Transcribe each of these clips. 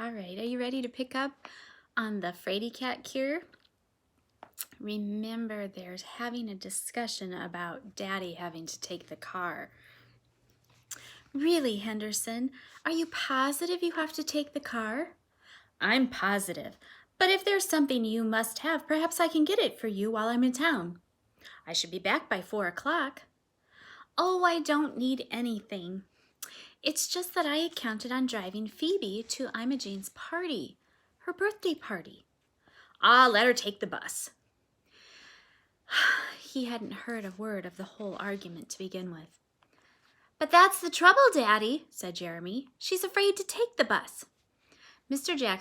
All right, are you ready to pick up on the fraidy cat cure? Remember, there's having a discussion about Daddy having to take the car. Really, Henderson, are you positive you have to take the car? I'm positive, but if there's something you must have, perhaps I can get it for you while I'm in town. I should be back by 4 o'clock. Oh, I don't need anything. It's just that I had counted on driving Phoebe to Imogene's party, her birthday party. Let her take the bus. He hadn't heard a word of the whole argument to begin with. But that's the trouble, Daddy, said Jeremy. She's afraid to take the bus. Mr. Jack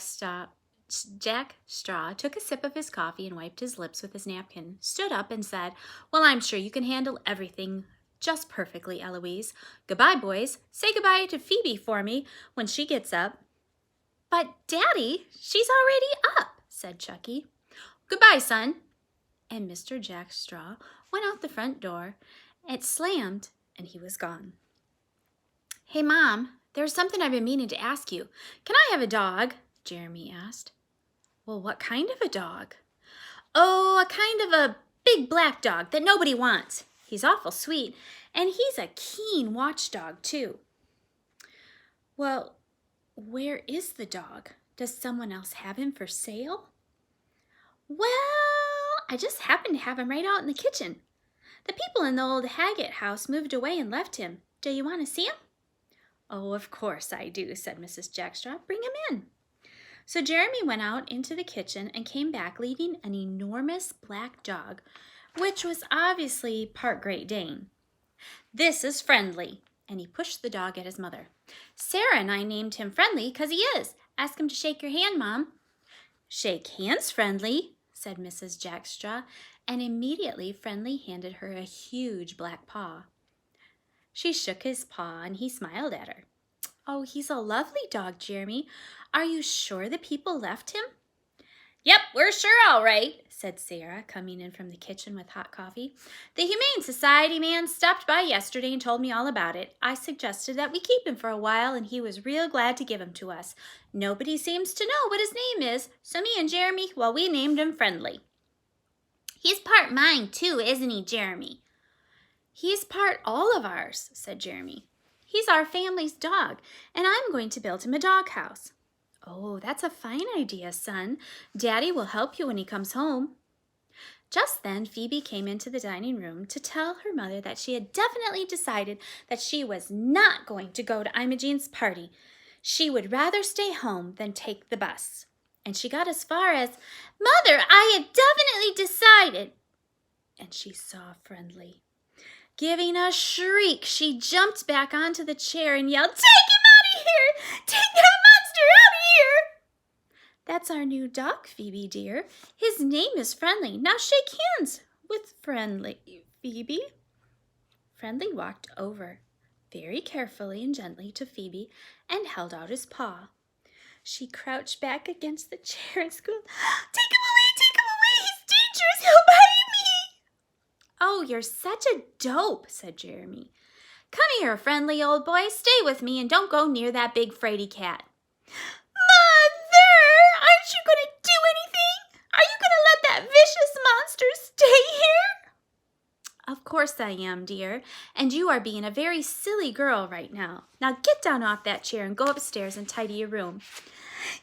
Straw took a sip of his coffee and wiped his lips with his napkin, stood up and said, Well, I'm sure you can handle everything just perfectly, Eloise. Goodbye, boys. Say goodbye to Phoebe for me when she gets up. But, Daddy, she's already up, said Chucky. Goodbye, son. And Mr. Jack Straw went out the front door. It slammed, and he was gone. Hey, Mom, there's something I've been meaning to ask you. Can I have a dog? Jeremy asked. Well, what kind of a dog? Oh, a kind of a big black dog that nobody wants. He's awful sweet, and he's a keen watchdog, too. Well, where is the dog? Does someone else have him for sale? Well, I just happen to have him right out in the kitchen. The people in the old Haggett house moved away and left him. Do you want to see him? Oh, of course I do, said Mrs. Jackstraw. Bring him in. So Jeremy went out into the kitchen and came back leading an enormous black dog, which was obviously part Great Dane. This is Friendly, and he pushed the dog at his mother. Sarah and I named him Friendly because he is. Ask him to shake your hand, Mom. Shake hands, Friendly, said Mrs. Jackstraw, and immediately Friendly handed her a huge black paw. She shook his paw, and he smiled at her. Oh, he's a lovely dog, Jeremy. Are you sure the people left him? Yep, we're sure all right, said Sarah, coming in from the kitchen with hot coffee. The Humane Society man stopped by yesterday and told me all about it. I suggested that we keep him for a while, and he was real glad to give him to us. Nobody seems to know what his name is, so me and Jeremy, well, we named him Friendly. He's part mine, too, isn't he, Jeremy? He's part all of ours, said Jeremy. He's our family's dog, and I'm going to build him a doghouse. Oh, that's a fine idea, son. Daddy will help you when he comes home. Just then, Phoebe came into the dining room to tell her mother that she had definitely decided that she was not going to go to Imogene's party. She would rather stay home than take the bus. And she got as far as, Mother, I have definitely decided. And she saw Friendly. Giving a shriek, she jumped back onto the chair and yelled, Take him out of here! Take that monster out of here! That's our new dog, Phoebe, dear. His name is Friendly. Now shake hands with Friendly, Phoebe. Friendly walked over very carefully and gently to Phoebe and held out his paw. She crouched back against the chair and squealed, Take him away! Take him away! He's dangerous! He'll bite me! Oh, you're such a dope, said Jeremy. Come here, Friendly, old boy. Stay with me and don't go near that big fraidy cat. Mother! Aren't you going to do anything? Are you going to let that vicious monster stay here? Of course I am, dear. And you are being a very silly girl right now. Now get down off that chair and go upstairs and tidy your room.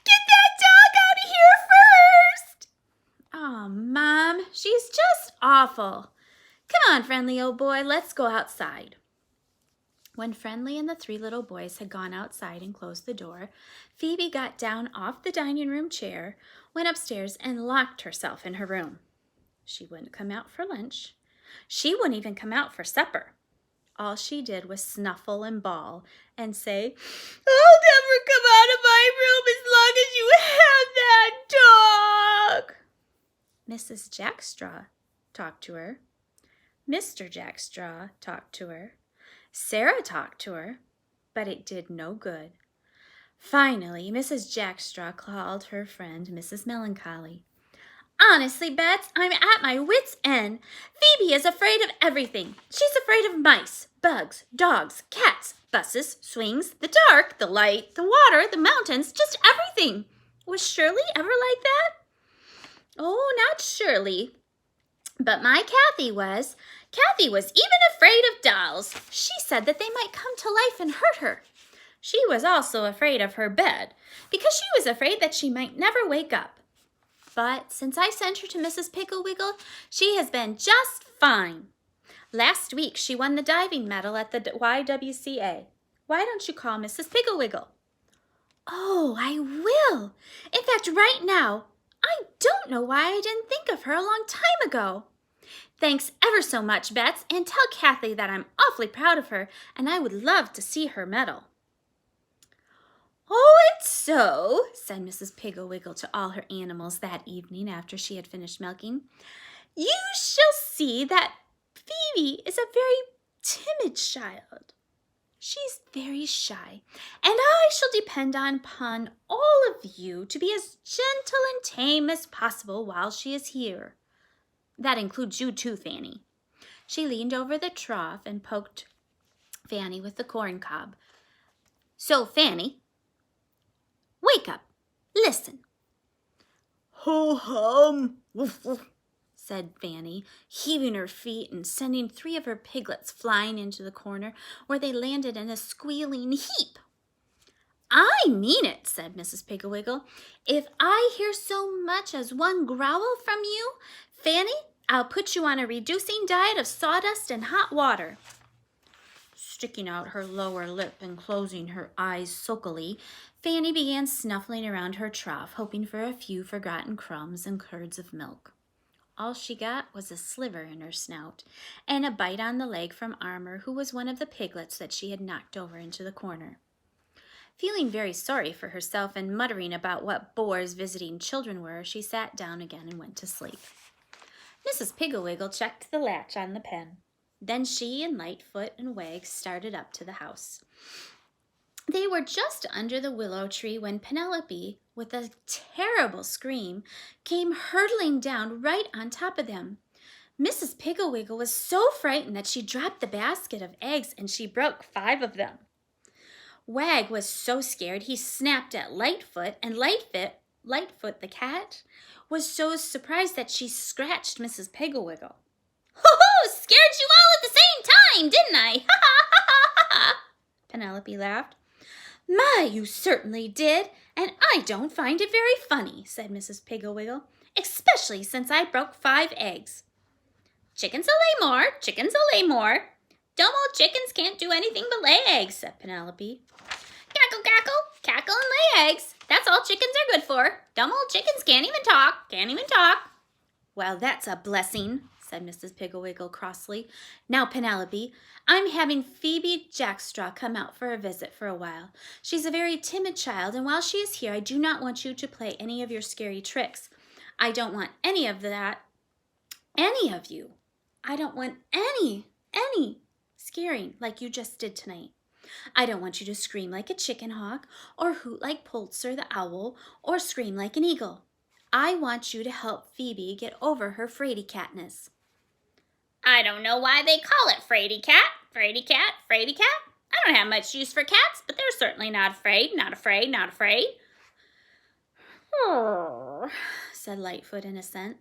Get that dog out of here first! Oh, Mom, she's just awful. Come on, Friendly, old boy, let's go outside. When Friendly and the 3 little boys had gone outside and closed the door, Phoebe got down off the dining room chair, went upstairs, and locked herself in her room. She wouldn't come out for lunch. She wouldn't even come out for supper. All she did was snuffle and bawl and say, I'll never come out of my room as long as you have that dog. Mrs. Jackstraw talked to her. Mr. Jackstraw talked to her. Sarah talked to her, but it did no good. Finally, Mrs. Jackstraw called her friend Mrs. Melancholy. Honestly, Bets, I'm at my wit's end. Phoebe is afraid of everything. She's afraid of mice, bugs, dogs, cats, Buses, swings, the dark, the light, the water, the mountains, just everything. Was Shirley ever like that? Oh, not Shirley. But my Kathy was. Kathy was even afraid of dolls. She said that they might come to life and hurt her. She was also afraid of her bed, because she was afraid that she might never wake up. But since I sent her to Mrs. Piggle Wiggle, she has been just fine. Last week she won the diving medal at the YWCA. Why don't you call Mrs. Piggle Wiggle? Oh, I will. In fact, right now, I don't know why I didn't think of her a long time ago. Thanks ever so much, Bets, and tell Kathy that I'm awfully proud of her, and I would love to see her medal. Oh, it's so, said Mrs. Piggle Wiggle to all her animals that evening after she had finished milking. You shall see that Phoebe is a very timid child. She's very shy, and I shall depend upon all of you to be as gentle and tame as possible while she is here. That includes you too, Fanny. She leaned over the trough and poked Fanny with the corn cob. So, Fanny, wake up. Listen. Ho-hum, woof, woof, said Fanny, heaving her feet and sending 3 of her piglets flying into the corner, where they landed in a squealing heap. I mean it, said Mrs. Piggle Wiggle. If I hear so much as one growl from you, Fanny, I'll put you on a reducing diet of sawdust and hot water. Sticking out her lower lip and closing her eyes sulkily, Fanny began snuffling around her trough, hoping for a few forgotten crumbs and curds of milk. All she got was a sliver in her snout and a bite on the leg from Armour, who was one of the piglets that she had knocked over into the corner. Feeling very sorry for herself and muttering about what bores visiting children were, she sat down again and went to sleep. Mrs. Piggle Wiggle checked the latch on the pen. Then she and Lightfoot and Wag started up to the house. They were just under the willow tree when Penelope, with a terrible scream, came hurtling down right on top of them. Mrs. Piggle Wiggle was so frightened that she dropped the basket of eggs and she broke 5 of them. Wag was so scared he snapped at Lightfoot, and Lightfoot the cat was so surprised that she scratched Mrs. Piggle Wiggle. Ho-ho! Scared you all at the same time, didn't I? Ha ha ha ha ha! Penelope laughed. My, you certainly did, and I don't find it very funny, said Mrs. Piggle Wiggle, especially since I broke 5 eggs. Chickens will lay more, chickens will lay more. Dumb old chickens can't do anything but lay eggs, said Penelope. Cackle, cackle, cackle and lay eggs. That's all chickens are good for. Dumb old chickens can't even talk, can't even talk. Well, that's a blessing, said Mrs. Piggle Wiggle crossly. Now, Penelope, I'm having Phoebe Jackstraw come out for a visit for a while. She's a very timid child, and while she is here, I do not want you to play any of your scary tricks. I don't want any of that. Any of you. I don't want any scaring like you just did tonight. I don't want you to scream like a chicken hawk, or hoot like Pulitzer the owl, or scream like an eagle. I want you to help Phoebe get over her fraidy catness. I don't know why they call it fraidy cat, fraidy cat, fraidy cat. I don't have much use for cats, but they're certainly not afraid, not afraid, not afraid. Oh, said Lightfoot in assent.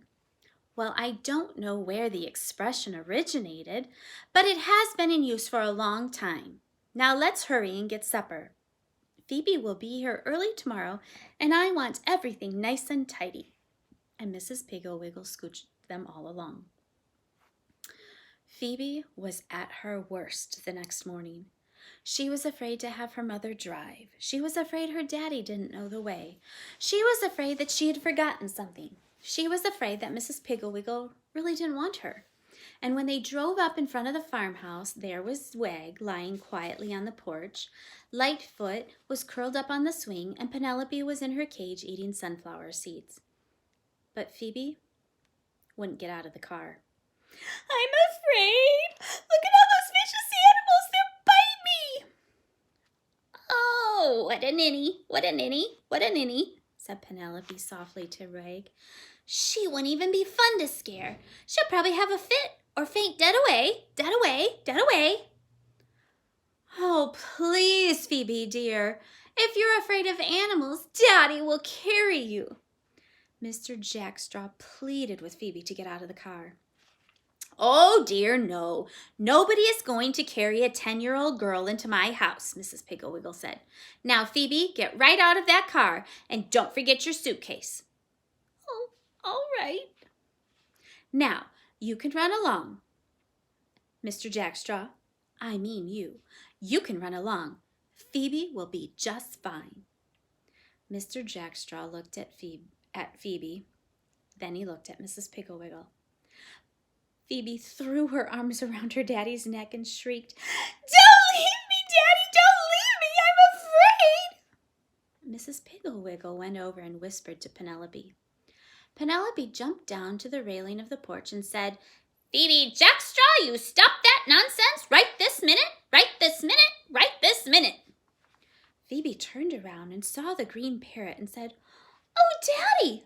Well, I don't know where the expression originated, but it has been in use for a long time. Now let's hurry and get supper. Phoebe will be here early tomorrow, and I want everything nice and tidy. And Mrs. Piggle Wiggle scooched them all along. Phoebe was at her worst the next morning. She was afraid to have her mother drive. She was afraid her daddy didn't know the way. She was afraid that she had forgotten something. She was afraid that Mrs. Piggle Wiggle really didn't want her. And when they drove up in front of the farmhouse, there was Wag lying quietly on the porch, Lightfoot was curled up on the swing, and Penelope was in her cage eating sunflower seeds. But Phoebe wouldn't get out of the car. I'm afraid. Look at all those vicious animals. They'll bite me. Oh, what a ninny, what a ninny, what a ninny, said Penelope softly to Wag. She wouldn't even be fun to scare. She'll probably have a fit or faint dead away, dead away, dead away. Oh, please, Phoebe, dear. If you're afraid of animals, Daddy will carry you. Mr. Jackstraw pleaded with Phoebe to get out of the car. Oh, dear, no. Nobody is going to carry a 10-year-old girl into my house, Mrs. Piggle Wiggle said. Now, Phoebe, get right out of that car and don't forget your suitcase. Oh, all right. Now, you can run along. Mr. Jackstraw, I mean you. You can run along. Phoebe will be just fine. Mr. Jackstraw looked at Phoebe. Then he looked at Mrs. Piggle Wiggle. Phoebe threw her arms around her daddy's neck and shrieked, "Don't leave me, Daddy! Don't leave me! I'm afraid!" Mrs. Piggle Wiggle went over and whispered to Penelope. Penelope jumped down to the railing of the porch and said, "Phoebe Jackstraw, you stop that nonsense right this minute, right this minute, right this minute." Phoebe turned around and saw the green parrot and said, "Oh, Daddy,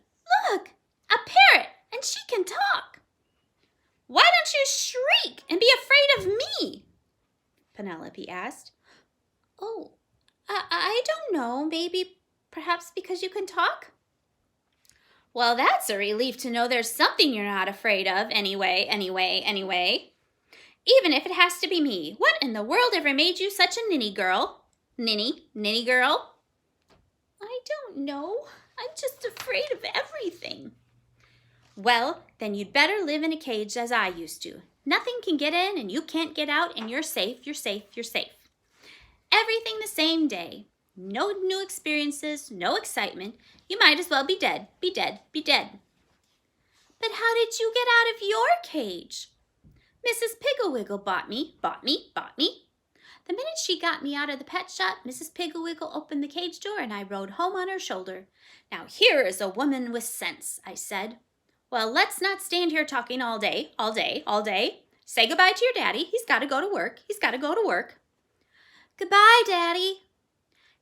look, a parrot, and she can talk." "Why don't you shriek and be afraid of me?" Penelope asked. "Oh, I don't know. Maybe, perhaps because you can talk?" "Well, that's a relief to know there's something you're not afraid of anyway. Even if it has to be me. What in the world ever made you such a ninny girl? Ninny girl?" "I don't know. I'm just afraid of everything." "Well, then you'd better live in a cage as I used to. Nothing can get in and you can't get out and you're safe. Everything the same day. No new experiences, no excitement. You might as well be dead. "But how did you get out of your cage?" "Mrs. Piggle Wiggle bought me. The minute she got me out of the pet shop, Mrs. Piggle Wiggle opened the cage door and I rode home on her shoulder. 'Now here is a woman with sense,' I said. Well, let's not stand here talking all day. Say goodbye to your daddy. He's got to go to work. "Goodbye, Daddy."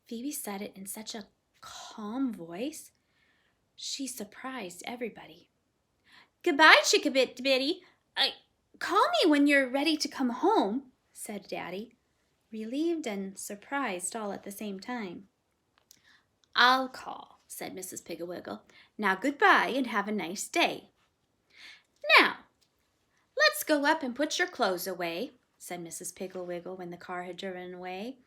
Phoebe said it in such a calm voice. She surprised everybody. "Goodbye, Chickabitty. Call me when you're ready to come home," said Daddy, relieved and surprised all at the same time. "I'll call," said Mrs. Piggle Wiggle. "Now goodbye and have a nice day." "Now, let's go up and put your clothes away," said Mrs. Piggle Wiggle when the car had driven away.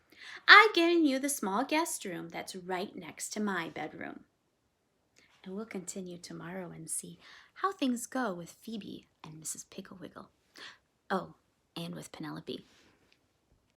"I've given you the small guest room that's right next to my bedroom." And we'll continue tomorrow and see how things go with Phoebe and Mrs. Piggle Wiggle. Oh, and with Penelope.